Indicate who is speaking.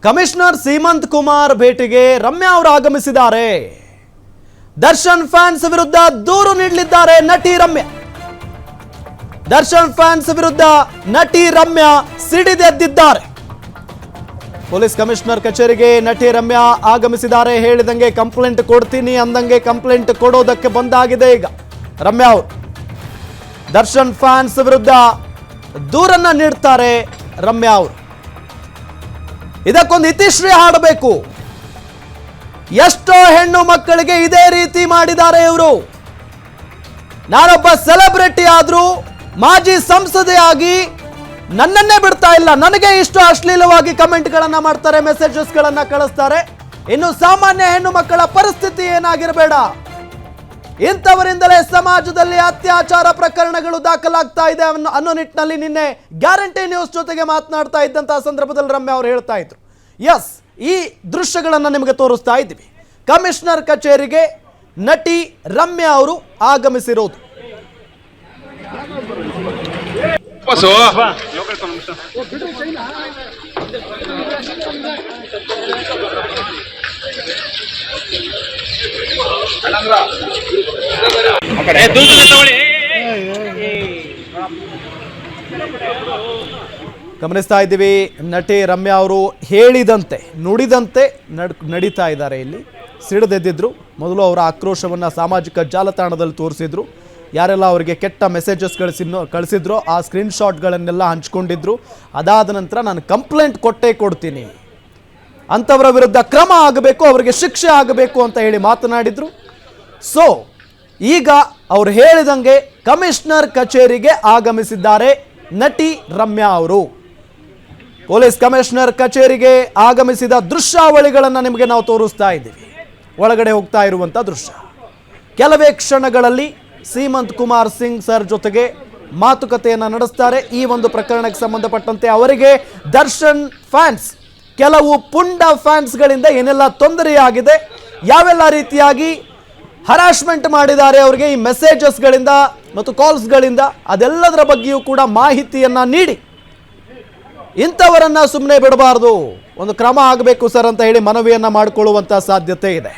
Speaker 1: Commissioner Seemant Kumar ಭೇಟಿಗೆ ರಮ್ಯಾ ಅವರು ಆಗಮಿಸಿದ್ದಾರೆ. ದರ್ಶನ್ ಫ್ಯಾನ್ಸ್ ವಿರುದ್ಧ ದೂರು ನೀಡಲಿದ್ದಾರೆ ನಟಿ ರಮ್ಯಾ. ದರ್ಶನ್ ಫ್ಯಾನ್ಸ್ ವಿರುದ್ಧ ನಟಿ ರಮ್ಯಾ ಸಿಡಿದೆದ್ದಿದ್ದಾರೆ. ಪೊಲೀಸ್ ಕಮಿಷನರ್ ಕಚೇರಿಗೆ ನಟಿ ರಮ್ಯಾ ಆಗಮಿಸಿದ್ದಾರೆ. ಹೇಳಿದಂಗೆ ಕಂಪ್ಲೇಂಟ್ ಕೊಡ್ತೀನಿ ಅಂದಂಗೆ ಕಂಪ್ಲೇಂಟ್ ಕೊಡೋದಕ್ಕೆ ಬಂದಾಗಿದೆ ಈಗ ರಮ್ಯಾ ಅವರು. ದರ್ಶನ್ ಫ್ಯಾನ್ಸ್ ವಿರುದ್ಧ ದೂರನ್ನ ನೀಡ್ತಾರೆ ರಮ್ಯಾ ಅವರು. ಇದಕ್ಕೊಂದು ಇತಿಶ್ರೀ ಹಾಡಬೇಕು. ಎಷ್ಟೋ ಹೆಣ್ಣು ಮಕ್ಕಳಿಗೆ ಇದೇ ರೀತಿ ಮಾಡಿದ್ದಾರೆ ಇವರು. ನಾನೊಬ್ಬ ಸೆಲೆಬ್ರಿಟಿ ಆದ್ರೂ ಮಾಜಿ ಸಂಸದೆಯಾಗಿ ನನ್ನನ್ನೇ ಬಿಡ್ತಾ ಇಲ್ಲ, ನನಗೆ ಇಷ್ಟು ಅಶ್ಲೀಲವಾಗಿ ಕಮೆಂಟ್ಗಳನ್ನ ಮಾಡ್ತಾರೆ, ಮೆಸೇಜಸ್ಗಳನ್ನ ಕಳಿಸ್ತಾರೆ. ಇನ್ನು ಸಾಮಾನ್ಯ ಹೆಣ್ಣು ಮಕ್ಕಳ ಪರಿಸ್ಥಿತಿ ಏನಾಗಿರಬೇಡ. ಇಂಥವರಿಂದಲೇ ಸಮಾಜದಲ್ಲಿ ಅತ್ಯಾಚಾರ ಪ್ರಕರಣಗಳು ದಾಖಲಾಗ್ತಾ ಇದೆ ಅನ್ನೋ ನಿಟ್ಟಿನಲ್ಲಿ ನಿನ್ನೆ ಗ್ಯಾರಂಟಿ ನ್ಯೂಸ್ ಜೊತೆಗೆ ಮಾತನಾಡ್ತಾ ಇದ್ದಂತಹ ಸಂದರ್ಭದಲ್ಲಿ ರಮ್ಯಾ ಅವರು ಹೇಳ್ತಾ ಇದ್ರು. ಎಸ್, ಈ ದೃಶ್ಯಗಳನ್ನು ನಿಮಗೆ ತೋರಿಸ್ತಾ ಇದ್ದೀವಿ. ಕಮಿಷನರ್ ಕಚೇರಿಗೆ ನಟಿ ರಮ್ಯಾ ಅವರು ಆಗಮಿಸಿರೋದು. ಗಮನಿಸ್ತಾ ಇದ್ದೀವಿ, ನಟಿ ರಮ್ಯಾ ಅವರು ಹೇಳಿದಂತೆ ನುಡಿದಂತೆ ನಡೀತಾ ಇದ್ದಾರೆ. ಇಲ್ಲಿ ಸಿಡಿದೆದ್ದಿದ್ರು. ಮೊದಲು ಅವರ ಆಕ್ರೋಶವನ್ನು ಸಾಮಾಜಿಕ ಜಾಲತಾಣದಲ್ಲಿ ತೋರಿಸಿದ್ರು. ಯಾರೆಲ್ಲ ಅವರಿಗೆ ಕೆಟ್ಟ ಮೆಸೇಜಸ್ ಕಳಿಸಿದ್ರು ಆ ಸ್ಕ್ರೀನ್ಶಾಟ್ಗಳನ್ನೆಲ್ಲ ಹಂಚ್ಕೊಂಡಿದ್ರು. ಅದಾದ ನಂತರ ನಾನು ಕಂಪ್ಲೇಂಟ್ ಕೊಡ್ತೀನಿ, ಅಂಥವರ ವಿರುದ್ಧ ಕ್ರಮ ಆಗಬೇಕು, ಅವರಿಗೆ ಶಿಕ್ಷೆ ಆಗಬೇಕು ಅಂತ ಹೇಳಿ ಮಾತನಾಡಿದ್ರು. ಸೊ ಈಗ ಅವರು ಹೇಳಿದಂಗೆ ಕಮಿಷನರ್ ಕಚೇರಿಗೆ ಆಗಮಿಸಿದ್ದಾರೆ ನಟಿ ರಮ್ಯಾ ಅವರು. ಪೊಲೀಸ್ ಕಮಿಷನರ್ ಕಚೇರಿಗೆ ಆಗಮಿಸಿದ ದೃಶ್ಯಾವಳಿಗಳನ್ನು ನಿಮಗೆ ನಾವು ತೋರಿಸ್ತಾ ಇದ್ದೀವಿ. ಒಳಗಡೆ ಹೋಗ್ತಾ ಇರುವಂಥ ದೃಶ್ಯ. ಕೆಲವೇ ಕ್ಷಣಗಳಲ್ಲಿ ಸೀಮಂತ್ ಕುಮಾರ್ ಸಿಂಗ್ ಸರ್ ಜೊತೆಗೆ ಮಾತುಕತೆಯನ್ನು ನಡೆಸ್ತಾರೆ. ಈ ಒಂದು ಪ್ರಕರಣಕ್ಕೆ ಸಂಬಂಧಪಟ್ಟಂತೆ ಅವರಿಗೆ ದರ್ಶನ್ ಫ್ಯಾನ್ಸ್, ಕೆಲವು ಪುಂಡ ಫ್ಯಾನ್ಸ್ಗಳಿಂದ ಏನೆಲ್ಲ ತೊಂದರೆಯಾಗಿದೆ, ಯಾವೆಲ್ಲ ರೀತಿಯಾಗಿ ಹರಾಸ್ಮೆಂಟ್ ಮಾಡಿದ್ದಾರೆ ಅವರಿಗೆ ಈ ಮೆಸೇಜಸ್ಗಳಿಂದ ಮತ್ತು ಕಾಲ್ಸ್ಗಳಿಂದ, ಅದೆಲ್ಲದರ ಬಗ್ಗೆಯೂ ಕೂಡ ಮಾಹಿತಿಯನ್ನು ನೀಡಿ ಇಂಥವರನ್ನ ಸುಮ್ಮನೆ ಬಿಡಬಾರ್ದು, ಒಂದು ಕ್ರಮ ಆಗಬೇಕು ಸರ್ ಅಂತ ಹೇಳಿ ಮನವಿಯನ್ನು ಮಾಡಿಕೊಳ್ಳುವಂಥ ಸಾಧ್ಯತೆ ಇದೆ.